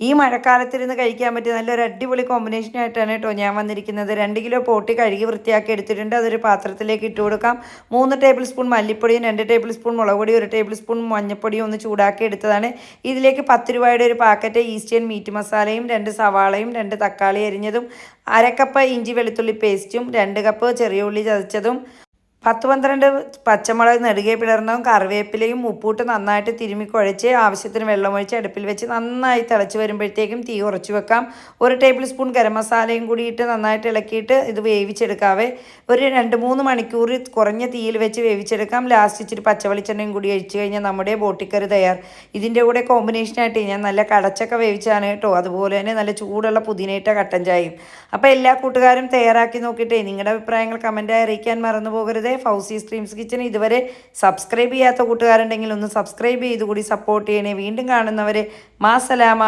ഈ മഴക്കാലത്തിരുന്ന് കഴിക്കാൻ പറ്റിയ നല്ലൊരു അടിപൊളി കോമ്പിനേഷനായിട്ടാണ് കേട്ടോ ഞാൻ വന്നിരിക്കുന്നത്. 2 കിലോ പോട്ടി കഴുകി വൃത്തിയാക്കി എടുത്തിട്ടുണ്ട്. അതൊരു പാത്രത്തിലേക്ക് ഇട്ട് കൊടുക്കാം. 3 ടേബിൾ സ്പൂൺ മല്ലിപ്പൊടിയും 2 ടേബിൾ സ്പൂൺ മുളക് പൊടിയും 1 ടേബിൾ സ്പൂൺ മഞ്ഞൾപ്പൊടിയും ഒന്ന് ചൂടാക്കി എടുത്തതാണ്. ഇതിലേക്ക് 10 രൂപയുടെ ഒരു പാക്കറ്റ് ഈസ്റ്റേൺ മീറ്റ് മസാലയും 2 സവാളയും 2 തക്കാളി അരിഞ്ഞതും 1/2 കപ്പ് ഇഞ്ചി വെളുത്തുള്ളി പേസ്റ്റും 2 കപ്പ് ചെറിയ ഉള്ളി ചതച്ചതും 10-12 പച്ചമുളക് നെടുകെ പിളർന്നതും കറിവേപ്പിലയും ഉപ്പൂട്ട് നന്നായിട്ട് തിരുമ്മി കുഴച്ച് ആവശ്യത്തിന് വെള്ളമൊഴിച്ച് അടുപ്പിൽ വെച്ച് നന്നായി തിളച്ച് വരുമ്പോഴത്തേക്കും തീ കുറച്ച് വെക്കാം. 1 ടേബിൾ സ്പൂൺ ഗരം മസാലയും കൂടി ഇട്ട് നന്നായിട്ട് ഇളക്കിയിട്ട് ഇത് വേവിച്ചെടുക്കാവേ. ഒരു 2-3 മണിക്കൂർ കുറഞ്ഞ തീയിൽ വെച്ച് വേവിച്ചെടുക്കാം. ലാസ്റ്റ് ഇച്ചിരി പച്ചവെളിച്ചെണ്ണയും കൂടി ഒഴിച്ച് കഴിഞ്ഞാൽ നമ്മുടെ ബോട്ടിക്കറി തയ്യാർ. ഇതിൻ്റെ കൂടെ കോമ്പിനേഷനായിട്ട് ഞാൻ നല്ല കടച്ചക്ക വേവിച്ചാണ് കേട്ടോ. അതുപോലെ തന്നെ നല്ല ചൂടുള്ള പുതിനയിട്ട കട്ടൻ ചായയും. അപ്പോൾ എല്ലാ കൂട്ടുകാരും തയ്യാറാക്കി നോക്കിയിട്ടേ നിങ്ങളുടെ അഭിപ്രായങ്ങൾ കമൻറ്റായി അറിയിക്കാൻ മറന്നു പോകരുത്. ഫൗസീസ് ഡ്രീംസ് കിച്ചൺ ഇതുവരെ സബ്സ്ക്രൈബ് ചെയ്യാത്ത കൂട്ടുകാരുണ്ടെങ്കിൽ ഒന്ന് സബ്സ്ക്രൈബ് ചെയ്ത് കൂടി സപ്പോർട്ട് ചെയ്യണേ. വീണ്ടും കാണുന്നവരെ മാസലാമ.